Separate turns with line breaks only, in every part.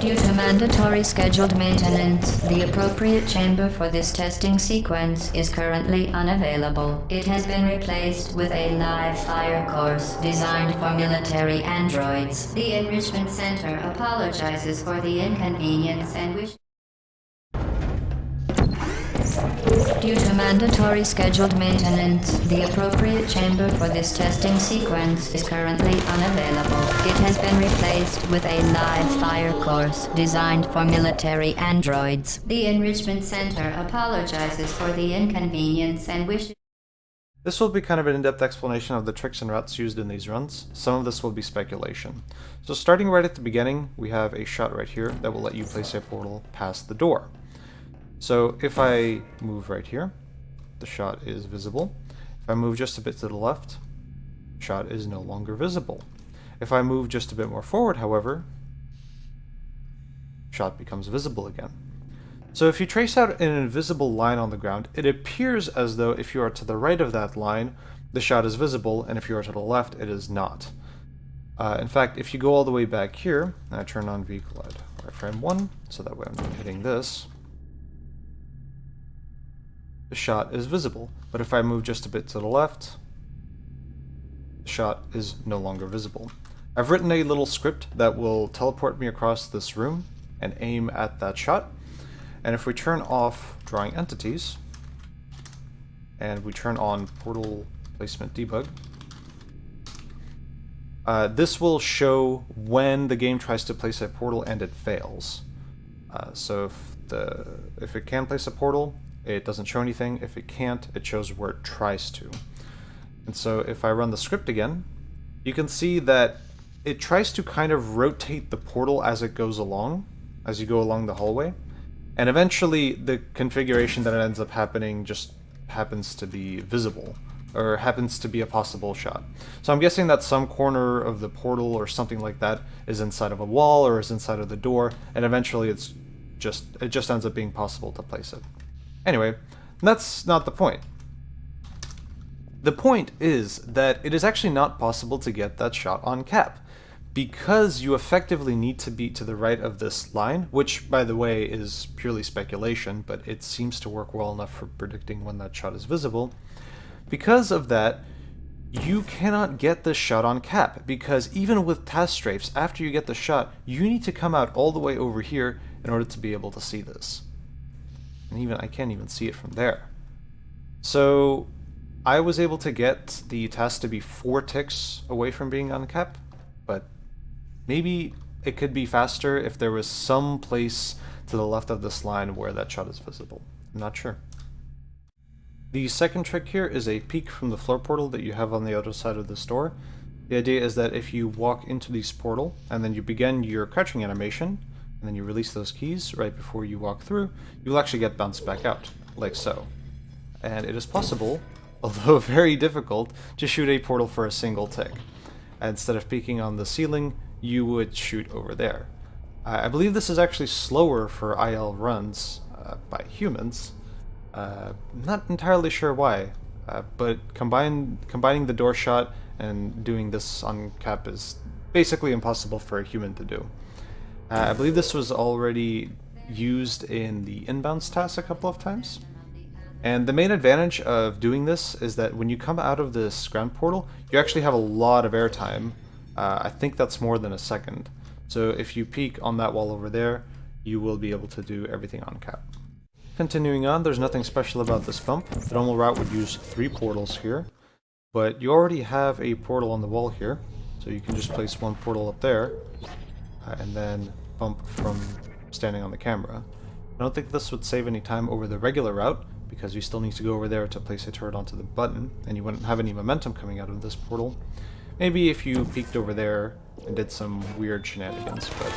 Due to mandatory scheduled maintenance, the appropriate chamber for this testing sequence is currently unavailable. It has been replaced with a live fire course designed for military androids. The Enrichment Center apologizes for the inconvenience and wishes. Due to mandatory scheduled maintenance, the appropriate chamber for this testing sequence is currently unavailable. It has been replaced with a live fire course designed for military androids. The Enrichment Center apologizes for the inconvenience and wishes.
This will be kind of an in-depth explanation of the tricks and routes used in these runs. Some of this will be speculation. So starting right at the beginning, we have a shot right here that will let you place a portal past the door. So if I move right here, the shot is visible. If I move just a bit to the left, the shot is no longer visible. If I move just a bit more forward, however, the shot becomes visible again. So if you trace out an invisible line on the ground, it appears as though if you are to the right of that line, the shot is visible, and if you are to the left, it is not. In fact, if you go all the way back here, and I turn on vehicle at wireframe 1, so that way I'm not hitting this, the shot is visible, but if I move just a bit to the left, the shot is no longer visible. I've written a little script that will teleport me across this room and aim at that shot, and if we turn off drawing entities, and we turn on portal placement debug, this will show when the game tries to place a portal and it fails. So if it can place a portal, it doesn't show anything. If it can't, it shows where it tries to. And so if I run the script again, you can see that it tries to kind of rotate the portal as it goes along, as you go along the hallway. And eventually the configuration that ends up happening just happens to be visible, or happens to be a possible shot. So I'm guessing that some corner of the portal or something like that is inside of a wall or is inside of the door, and eventually it just ends up being possible to place it. Anyway, that's not the point. The point is that it is actually not possible to get that shot on cap, because you effectively need to be to the right of this line, which, by the way, is purely speculation, but it seems to work well enough for predicting when that shot is visible. Because of that, you cannot get this shot on cap, because even with TAS strafes, after you get the shot, you need to come out all the way over here in order to be able to see this. And I can't even see it from there. So I was able to get the TAS to be 4 ticks away from being on cap, but maybe it could be faster if there was some place to the left of this line where that shot is visible. I'm not sure. The second trick here is a peek from the floor portal that you have on the other side of this door. The idea is that if you walk into this portal and then you begin your crouching animation, and then you release those keys right before you walk through, you'll actually get bounced back out, like so. And it is possible, although very difficult, to shoot a portal for a single tick. Instead of peeking on the ceiling, you would shoot over there. I believe this is actually slower for IL runs by humans. Not entirely sure why, but combining the door shot and doing this on cap is basically impossible for a human to do. I believe this was already used in the inbounds TAS a couple of times. And the main advantage of doing this is that when you come out of this ground portal, you actually have a lot of airtime. I think that's more than a second. So if you peek on that wall over there, you will be able to do everything on cap. Continuing on, there's nothing special about this bump. The normal route would use 3 portals here, but you already have a portal on the wall here, so you can just place 1 portal up there, and then bump from standing on the camera. I don't think this would save any time over the regular route, because you still need to go over there to place a turret onto the button, and you wouldn't have any momentum coming out of this portal. Maybe if you peeked over there and did some weird shenanigans, but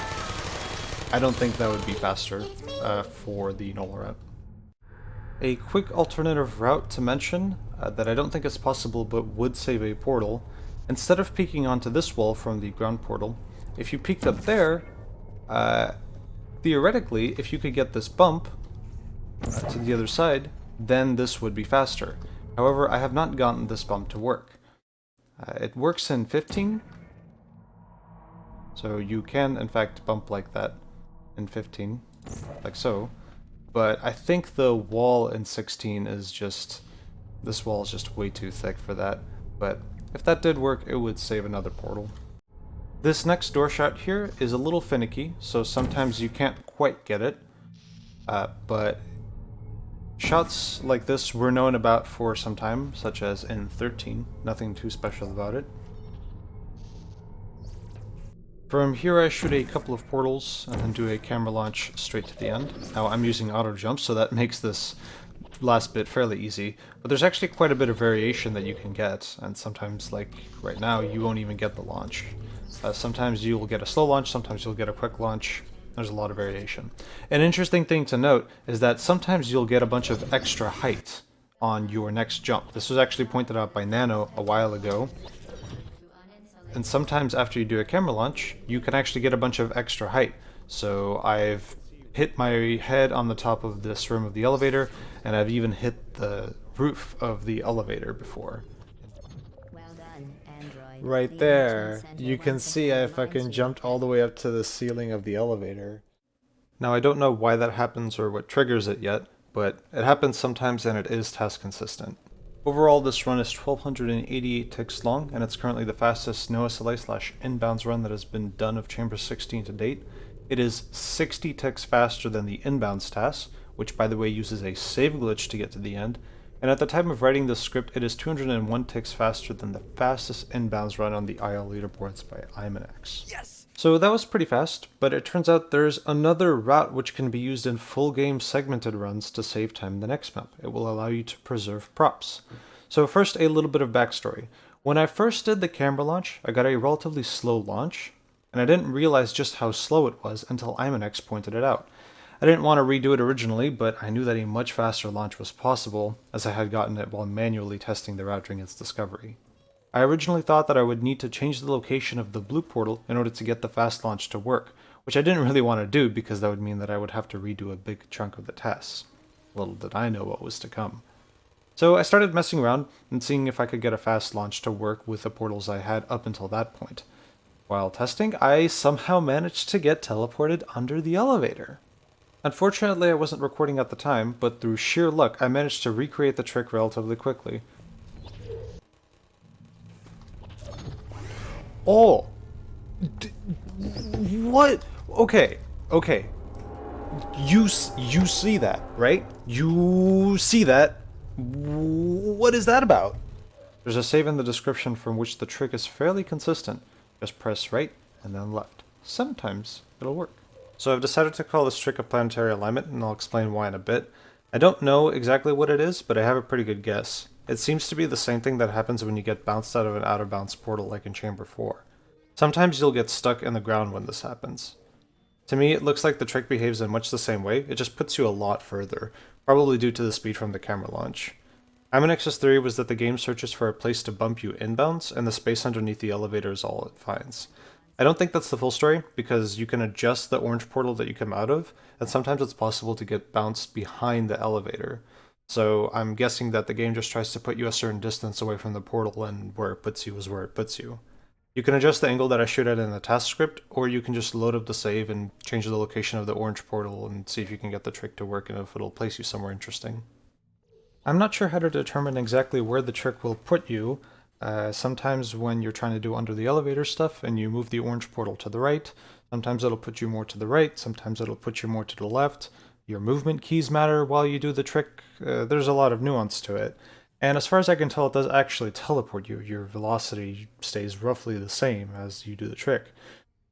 I don't think that would be faster for the normal route. A quick alternative route to mention that I don't think is possible but would save a portal. Instead of peeking onto this wall from the ground portal, if you peeked up there, theoretically, if you could get this bump to the other side, then this would be faster. However, I have not gotten this bump to work. It works in 15, so you can in fact bump like that, in 15, like so. But I think the wall in 16 is just... this wall is just way too thick for that. But if that did work, it would save another portal. This next door shot here is a little finicky, so sometimes you can't quite get it. But shots like this were known about for some time, such as in 13. Nothing too special about it. From here I shoot a couple of portals and then do a camera launch straight to the end. Now I'm using auto jump, so that makes this last bit fairly easy, but there's actually quite a bit of variation that you can get, and sometimes, like right now, you won't even get the launch. Sometimes you'll get a slow launch, sometimes you'll get a quick launch. There's a lot of variation. An interesting thing to note is that sometimes you'll get a bunch of extra height on your next jump. This was actually pointed out by Nano a while ago. And sometimes after you do a camera launch, you can actually get a bunch of extra height. So I've hit my head on the top of this room of the elevator, and I've even hit the roof of the elevator before.
Well done, Android.
Right there, you can see I fucking jumped all the way up to the ceiling of the elevator.
Now I don't know why that happens or what triggers it yet, but it happens sometimes and it is task consistent. Overall, this run is 1288 ticks long, and it's currently the fastest NoSLA/inbounds run that has been done of Chamber 16 to date. It is 60 ticks faster than the inbounds TAS, which by the way uses a save glitch to get to the end, and at the time of writing this script it is 201 ticks faster than the fastest inbounds run on the IL leaderboards by Imanex. Yes! So that was pretty fast, but it turns out there's another route which can be used in full game segmented runs to save time in the next map. It will allow you to preserve props. So first, a little bit of backstory. When I first did the camera launch, I got a relatively slow launch, and I didn't realize just how slow it was until Imanex pointed it out. I didn't want to redo it originally, but I knew that a much faster launch was possible, as I had gotten it while manually testing the route during its discovery. I originally thought that I would need to change the location of the blue portal in order to get the fast launch to work, which I didn't really want to do because that would mean that I would have to redo a big chunk of the tests. Little did I know what was to come. So I started messing around and seeing if I could get a fast launch to work with the portals I had up until that point. While testing, I somehow managed to get teleported under the elevator. Unfortunately, I wasn't recording at the time, but through sheer luck, I managed to recreate the trick relatively quickly. Oh! What? Okay. You see that, right? You see that. What is that about? There's a save in the description from which the trick is fairly consistent. Just press right and then left. Sometimes it'll work. So I've decided to call this trick a planetary alignment, and I'll explain why in a bit. I don't know exactly what it is, but I have a pretty good guess. It seems to be the same thing that happens when you get bounced out of an out-of-bounds portal like in Chamber 4. Sometimes you'll get stuck in the ground when this happens. To me, it looks like the trick behaves in much the same way, it just puts you a lot further, probably due to the speed from the camera launch. Imanex's theory was that the game searches for a place to bump you inbounds, and the space underneath the elevator is all it finds. I don't think that's the full story, because you can adjust the orange portal that you come out of, and sometimes it's possible to get bounced behind the elevator. So I'm guessing that the game just tries to put you a certain distance away from the portal, and where it puts you is where it puts you. You can adjust the angle that I shoot at in the task script, or you can just load up the save and change the location of the orange portal and see if you can get the trick to work and if it'll place you somewhere interesting. I'm not sure how to determine exactly where the trick will put you. Sometimes when you're trying to do under the elevator stuff and you move the orange portal to the right, sometimes it'll put you more to the right, sometimes it'll put you more to the left. Your movement keys matter while you do the trick. There's a lot of nuance to it. And as far as I can tell, it does actually teleport you. Your velocity stays roughly the same as you do the trick.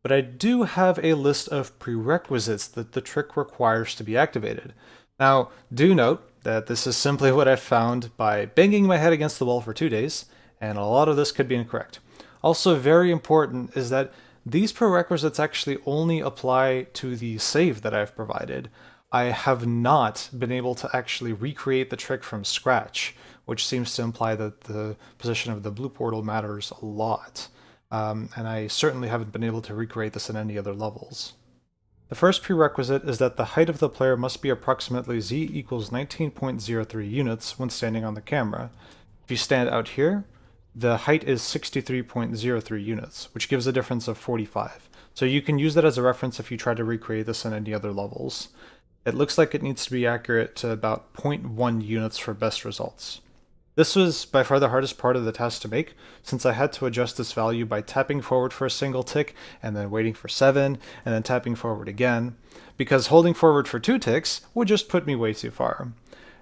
But I do have a list of prerequisites that the trick requires to be activated. Now, do note that this is simply what I found by banging my head against the wall for 2 days, and a lot of this could be incorrect. Also very important is that these prerequisites actually only apply to the save that I've provided. I have not been able to actually recreate the trick from scratch, which seems to imply that the position of the blue portal matters a lot. And I certainly haven't been able to recreate this in any other levels. The first prerequisite is that the height of the player must be approximately z equals 19.03 units when standing on the camera. If you stand out here, the height is 63.03 units, which gives a difference of 45. So you can use that as a reference if you try to recreate this in any other levels. It looks like it needs to be accurate to about 0.1 units for best results. This was by far the hardest part of the task to make, since I had to adjust this value by tapping forward for a single tick, and then waiting for 7, and then tapping forward again, because holding forward for 2 ticks would just put me way too far.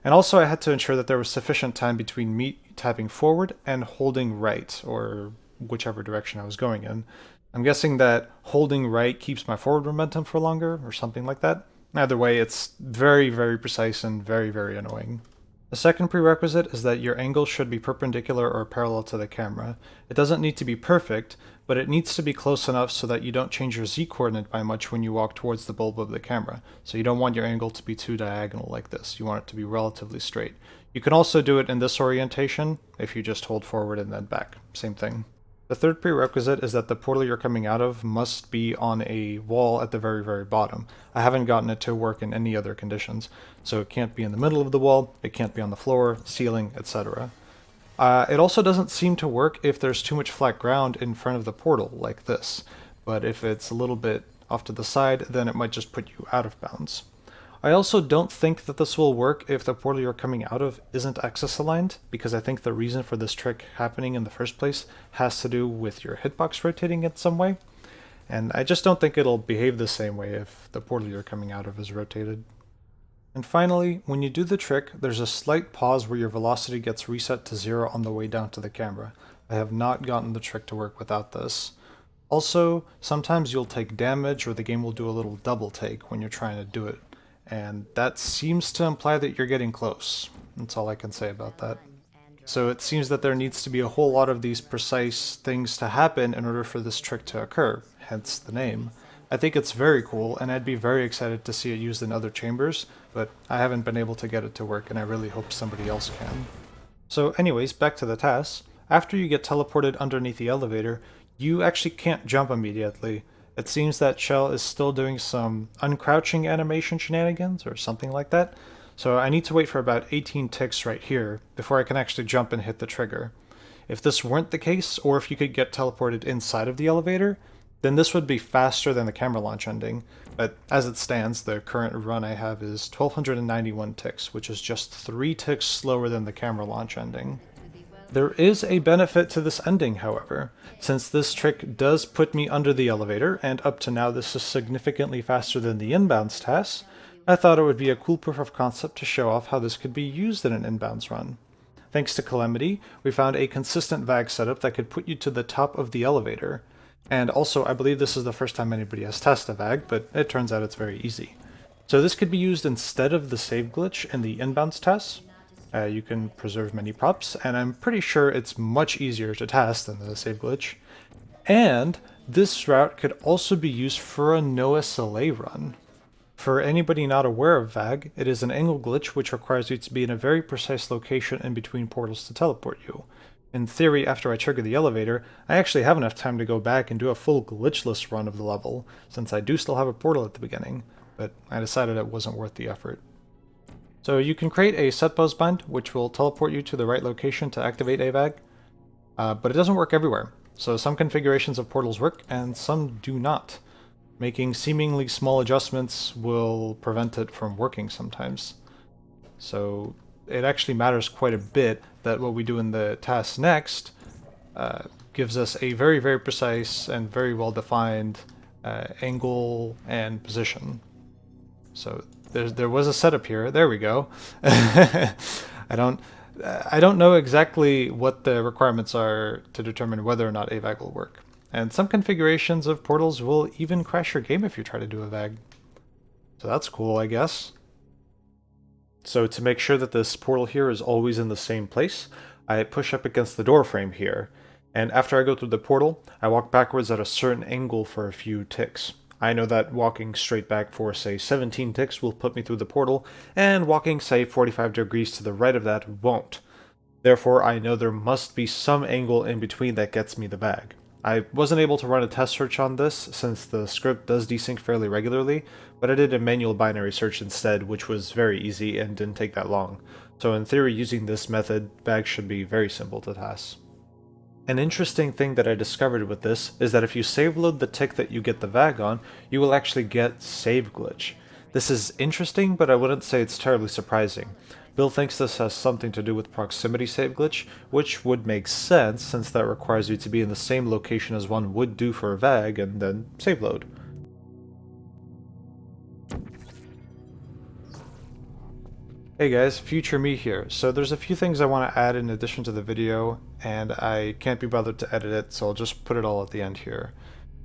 And also I had to ensure that there was sufficient time between me tapping forward and holding right, or whichever direction I was going in. I'm guessing that holding right keeps my forward momentum for longer, or something like that. Either way, it's very, very precise and very, very annoying. The second prerequisite is that your angle should be perpendicular or parallel to the camera. It doesn't need to be perfect, but it needs to be close enough so that you don't change your z-coordinate by much when you walk towards the bulb of the camera. So you don't want your angle to be too diagonal like this. You want it to be relatively straight. You can also do it in this orientation if you just hold forward and then back. Same thing. The third prerequisite is that the portal you're coming out of must be on a wall at the very, very bottom. I haven't gotten it to work in any other conditions, so it can't be in the middle of the wall, it can't be on the floor, ceiling, etc. It also doesn't seem to work if there's too much flat ground in front of the portal, like this, but if it's a little bit off to the side, then it might just put you out of bounds. I also don't think that this will work if the portal you're coming out of isn't axis aligned, because I think the reason for this trick happening in the first place has to do with your hitbox rotating in some way, and I just don't think it'll behave the same way if the portal you're coming out of is rotated. And finally, when you do the trick, there's a slight pause where your velocity gets reset to 0 on the way down to the camera. I have not gotten the trick to work without this. Also, sometimes you'll take damage or the game will do a little double take when you're trying to do it. And that seems to imply that you're getting close. That's all I can say about that. So it seems that there needs to be a whole lot of these precise things to happen in order for this trick to occur, hence the name. I think it's very cool, and I'd be very excited to see it used in other chambers, but I haven't been able to get it to work, and I really hope somebody else can. So anyways, back to the TAS. After you get teleported underneath the elevator, you actually can't jump immediately. It seems that Shell is still doing some uncrouching animation shenanigans or something like that, so I need to wait for about 18 ticks right here before I can actually jump and hit the trigger. If this weren't the case, or if you could get teleported inside of the elevator, then this would be faster than the camera launch ending, but as it stands, the current run I have is 1291 ticks, which is just 3 ticks slower than the camera launch ending. There is a benefit to this ending, however. Since this trick does put me under the elevator, and up to now this is significantly faster than the inbounds TAS, I thought it would be a cool proof of concept to show off how this could be used in an inbounds run. Thanks to Calamity, we found a consistent VAG setup that could put you to the top of the elevator. And also, I believe this is the first time anybody has tested a VAG, but it turns out it's very easy. So this could be used instead of the save glitch in the inbounds TAS. You can preserve many props, and I'm pretty sure it's much easier to TAS than the save glitch. And this route could also be used for a NoSLA run. For anybody not aware of VAG, it is an angle glitch which requires you to be in a very precise location in between portals to teleport you. In theory, after I trigger the elevator, I actually have enough time to go back and do a full glitchless run of the level, since I do still have a portal at the beginning, but I decided it wasn't worth the effort. So you can create a set pose bind, which will teleport you to the right location to activate a VAG, but it doesn't work everywhere. So some configurations of portals work, and some do not. Making seemingly small adjustments will prevent it from working sometimes. So it actually matters quite a bit that what we do in the TAS next gives us a very, very precise and very well-defined angle and position. So there was a setup here. There we go. I don't know exactly what the requirements are to determine whether or not a VAG will work. And some configurations of portals will even crash your game if you try to do a VAG. So that's cool, I guess. So to make sure that this portal here is always in the same place, I push up against the door frame here. And after I go through the portal, I walk backwards at a certain angle for a few ticks. I know that walking straight back for, say, 17 ticks will put me through the portal, and walking, say, 45 degrees to the right of that won't. Therefore, I know there must be some angle in between that gets me the VAG. I wasn't able to run a test search on this, since the script does desync fairly regularly, but I did a manual binary search instead, which was very easy and didn't take that long. So in theory, using this method, VAG should be very simple to TAS. An interesting thing that I discovered with this is that if you save load the tick that you get the VAG on, you will actually get save glitch. This is interesting, but I wouldn't say it's terribly surprising. Bill thinks this has something to do with proximity save glitch, which would make sense since that requires you to be in the same location as one would do for a VAG and then save load. Hey guys, future me here. So there's a few things I want to add in addition to the video, and I can't be bothered to edit it, so I'll just put it all at the end here.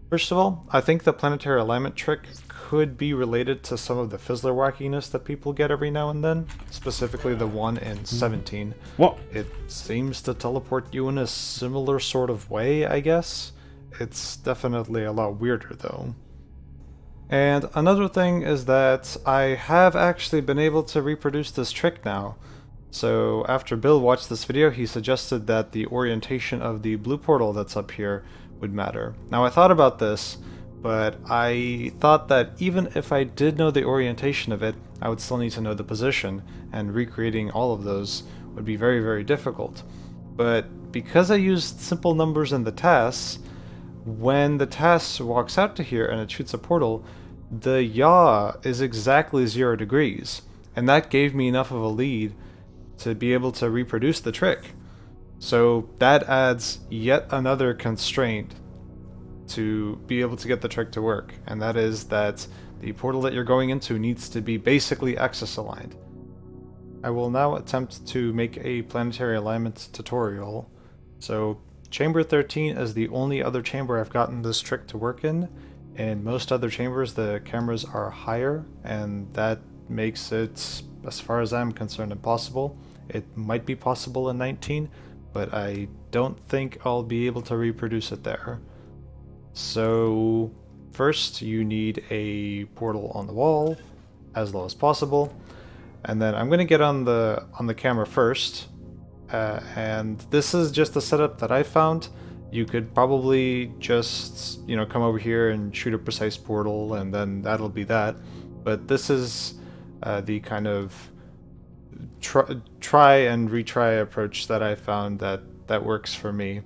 First of all, I think the planetary alignment trick could be related to some of the Fizzler wackiness that people get every now and then, specifically the one in 17.
What?
It seems to teleport you in a similar sort of way, I guess. It's definitely a lot weirder though. And another thing is that I have actually been able to reproduce this trick now. So after Bill watched this video, he suggested that the orientation of the blue portal that's up here would matter. Now I thought about this, but I thought that even if I did know the orientation of it, I would still need to know the position, and recreating all of those would be very, very difficult. But because I used simple numbers in the TAS, when the TAS walks out to here and it shoots a portal, the yaw is exactly 0 degrees, and that gave me enough of a lead to be able to reproduce the trick. So that adds yet another constraint to be able to get the trick to work, and that is that the portal that you're going into needs to be basically axis aligned. I will now attempt to make a planetary alignment tutorial. So Chamber 13 is the only other chamber I've gotten this trick to work in. In most other chambers the cameras are higher, and that makes it, as far as I'm concerned, impossible. It might be possible in 19, but I don't think I'll be able to reproduce it there. So first you need a portal on the wall as low as possible, and then I'm going to get on the camera first. And this is just a setup that I found. You could probably just, come over here and shoot a precise portal, and then that'll be that. But this is the kind of try and retry approach that I found that works for me.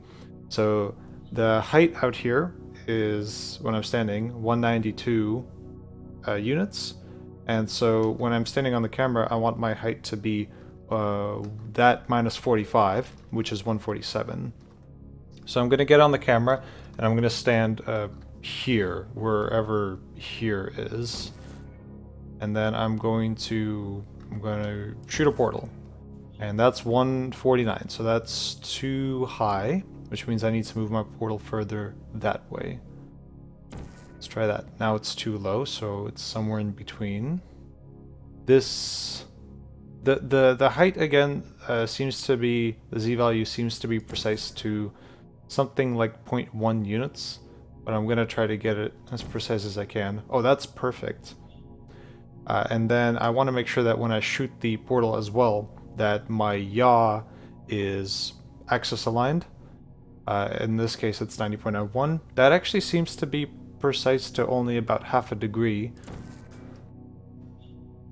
So the height out here is, when I'm standing, 192 units. And so when I'm standing on the camera, I want my height to be that minus 45, which is 147. So I'm going to get on the camera, and I'm going to stand here, wherever here is. And then I'm going to shoot a portal. And that's 149, so that's too high, which means I need to move my portal further that way. Let's try that. Now it's too low, so it's somewhere in between. This... The height again seems to be, the z-value seems to be precise to something like 0.1 units, but I'm gonna try to get it as precise as I can. Oh, that's perfect. And then I want to make sure that when I shoot the portal as well, that my yaw is axis aligned. In this case it's 90.01. That actually seems to be precise to only about half a degree.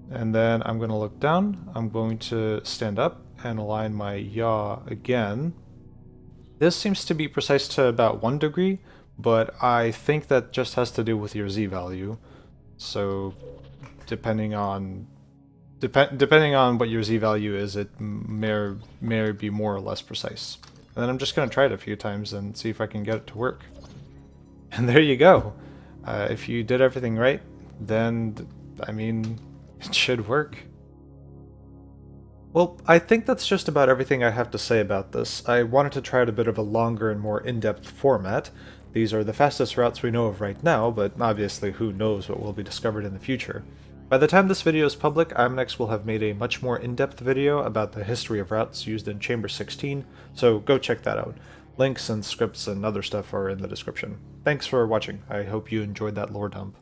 And then I'm going to look down, I'm going to stand up and align my yaw again. This seems to be precise to about 1 degree, but I think that just has to do with your z-value. So depending on what your z-value is, it may be more or less precise. And then I'm just going to try it a few times and see if I can get it to work. And there you go. If you did everything right, then, I mean, it should work. Well, I think that's just about everything I have to say about this. I wanted to try out a bit of a longer and more in-depth format. These are the fastest routes we know of right now, but obviously who knows what will be discovered in the future. By the time this video is public, Imanex will have made a much more in-depth video about the history of routes used in Chamber 16, so go check that out. Links and scripts and other stuff are in the description. Thanks for watching. I hope you enjoyed that lore dump.